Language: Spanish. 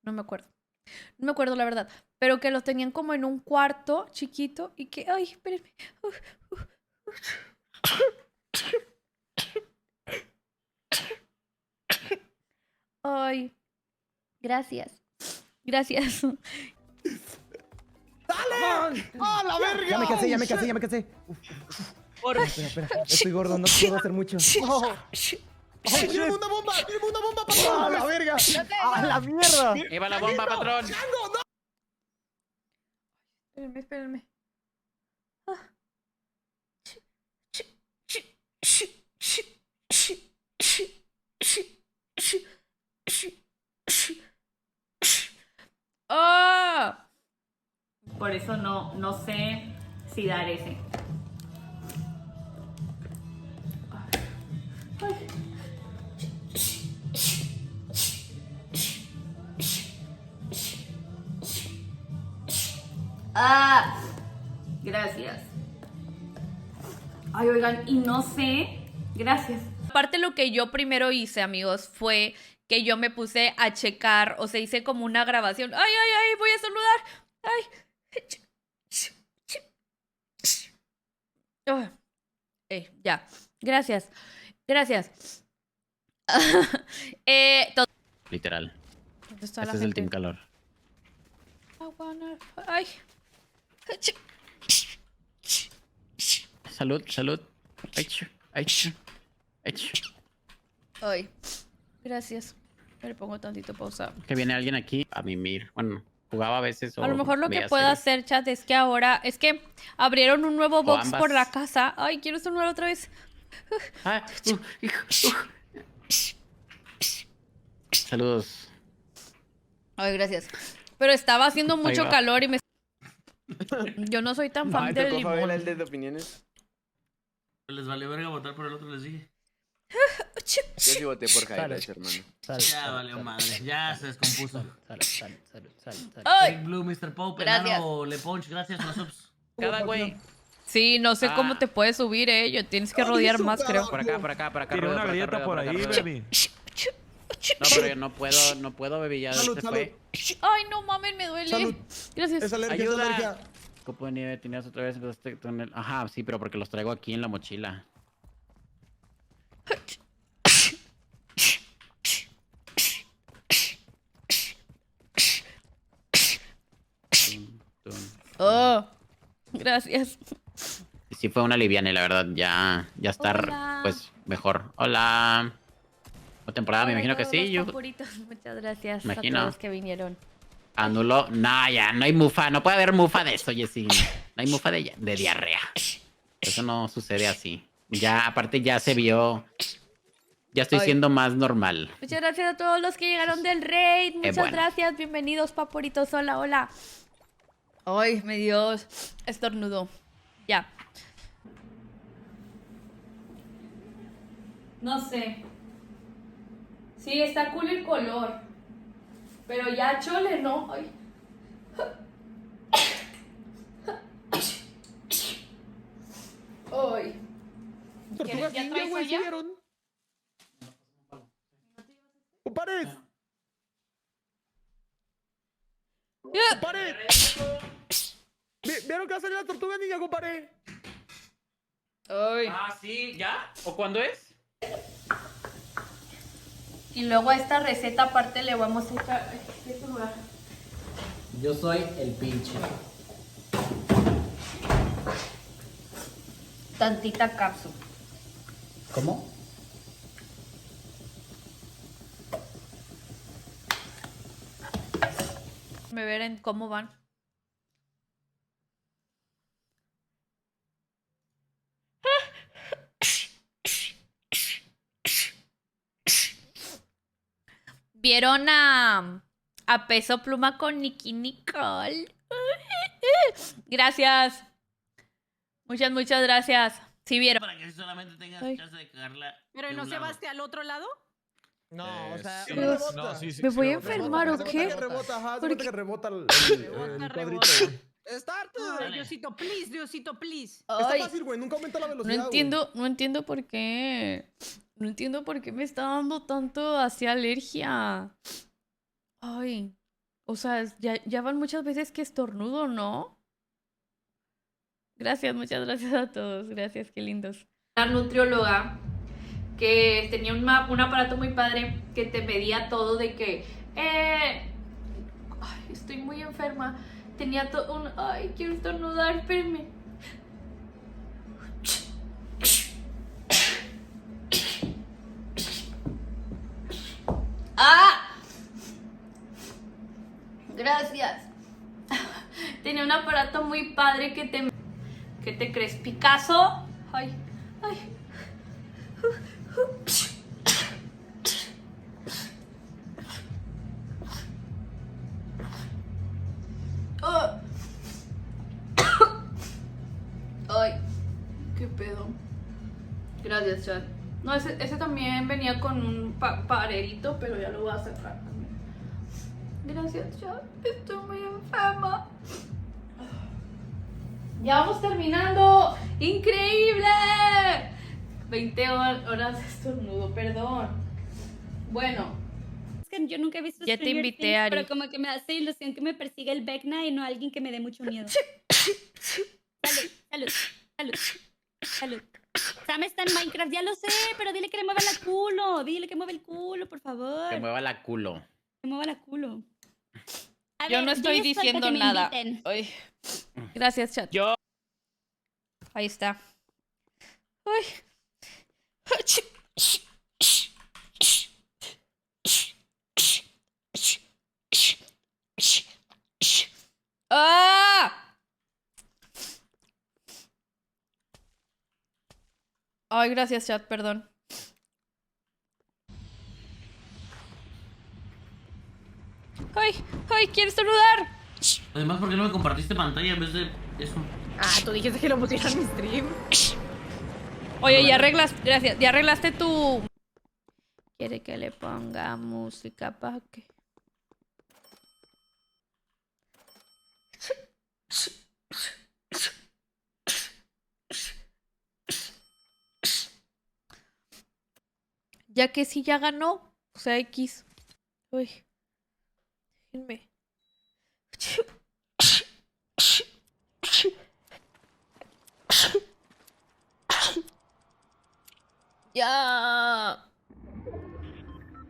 No me acuerdo. No me acuerdo la verdad. Pero que los tenían como en un cuarto chiquito y que... Ay, espérenme. Ay, gracias. Gracias. ¡Dale! ¡Ah, la verga! Ya me cansé, ya me cansé, ya me cansé. Espera. Estoy gordo, no puedo hacer mucho. ¡Tiene una bomba! ¡Tiene una bomba, patrón! ¡Ah, la verga! ¡Ah, la mierda! ¡Ahí va la bomba, patrón! ¡Chango, no! Espérenme. ¡Oh! Por eso no sé si dar ese. Ah, gracias. Ay, oigan, y no sé. Gracias. Aparte lo que yo primero hice, amigos, fue que yo me puse a checar, o sea, hice como una grabación. ¡Ay, ay, ay! Voy a saludar. ¡Ay! Ya. Gracias. Gracias. Literal. ¿Dónde está la Este es el gente? team calor. Ay. Salud, salud. Aichu, aichu, aichu. Ay. Gracias. Le pongo tantito pausa. Que viene alguien aquí a mimir. Bueno, jugaba a veces o A lo mejor lo que veía puedo series. hacer, chat, es que ahora... Es que abrieron un nuevo box ambas. por la casa. Ay, quiero saludar otra vez. Ah, Saludos. Ay, gracias. Pero estaba haciendo mucho va. calor y me... Yo no soy tan fan del limón. de opiniones. Les valió verga votar por el otro, les dije. Yo sí voté por Sale. Jairus, hermano. Ya valió madre, ya se descompuso. Salud. Ay, Big Blue, Mr. Pope, Gracias. Enano, Le Punch, gracias por los subs. Cada güey. sí, no sé cómo te puedes subir, Yo tienes que rodear más, creo. Por acá, por acá, por acá. Tiré ruedo, una por acá, galleta ruedo, por acá, ahí, ruedo. baby. No, pero yo no puedo, baby, ya Salud, se salud. fue. Ay, no mames, me duele. Salud. Gracias. Es alergia, es Ayuda. alergia. Copo de nieve, tenías otra vez, empezaste con el... Ajá, sí, pero porque los traigo aquí en la mochila. Tum, tum. Oh, gracias. Y sí fue una liviana y la verdad ya estar Hola. pues mejor. Hola. ¿O temporada? Me Hola, imagino que todos sí. los Yo papuritos. Muchas gracias Imagino. a todos que vinieron. anulo. No, ya, no hay mufa. No puede haber mufa de eso, Jessy. No hay mufa de diarrea. Eso no sucede así. Ya, aparte ya se vio. Ya estoy Ay. siendo más normal. Muchas gracias a todos los que llegaron del raid. Muchas bueno. gracias. Bienvenidos, papuritos. Hola, hola. Ay, me dio estornudo. Ya. No sé. Sí, está cool el color. Pero ya chole, ¿no? Ay. Ay. Tortugas ¿Ya ninja, traes güey, allá? ¿vieron? ¡Compares! ¡Compare! ¿Vieron que va a salir la tortuga ninja, compare? Ay. Ah, sí, ¿ya? ¿O cuándo es? Y luego a esta receta aparte le vamos a echar... Ay, este lugar. Yo soy el pinche. Tantita cápsula. ¿Cómo? Me ver en cómo van. ¿Vieron a Peso Pluma con Nicki Nicole? Gracias. Muchas gracias. Sí vieron. Para que solamente tengas Ay. chance de cagarla. ¿Pero de no un se lado. baste al otro lado? No, o sea, Sí, Dios. no, sí, ¿Me sí voy a rebota, enfermar o rebota, qué? rebota. Rebota, ajá, ¿Por se qué? que rebota el Rebota, cuadrito, rebota. güey. ¡Start! Ay, Dale. Diosito, please, Diosito, please. Está Ay, fácil, güey, nunca aumenta la no velocidad, entiendo por qué. No entiendo por qué me está dando tanto así alergia. Ay. O sea, ya van muchas veces que estornudo, ¿no? Gracias, muchas gracias a todos. Gracias, qué lindos. La nutrióloga que tenía un aparato muy padre que te medía todo de que... ay, estoy muy enferma. Tenía todo un... Ay, quiero estornudar, espérenme. ¡Ah! Gracias. Tenía un aparato muy padre que te... ¿Qué te crees? ¿Picasso? Ay, ay. Ah. Ay, qué pedo. Gracias, chat. No, ese también venía con un parerito, pero ya lo voy a sacar también. Gracias, chat. Estoy muy enferma. Ya vamos terminando. ¡Increíble! 20 horas de estornudo, perdón. Bueno. Es que yo nunca he visto Ya te Stranger invité, Things, Ari. pero como que me hace ilusión que me persiga el Vecna y no alguien que me dé mucho miedo. Salud, salud, salud, salud. Sam está en Minecraft, ya lo sé, pero dile que le mueva el culo. Dile que mueva el culo, por favor. Que mueva la culo. Que mueva el culo. A Yo ver, no estoy ya les falta diciendo que me nada. inviten. Ay. Gracias, chat. Ahí está. Ay. ¡Ah! Ay, gracias, chat, perdón. ¡Ay! ¡Ay! ¡Quiero estornudar! Además, ¿por qué no me compartiste pantalla en vez de eso? Ah, tú dijiste que lo pusiera en mi stream. Oye, ya arreglaste, gracias, ya arreglaste tu... Quiere que le ponga música para que... Ya que si ya ganó, o sea, X. Uy. Déjenme. Ya.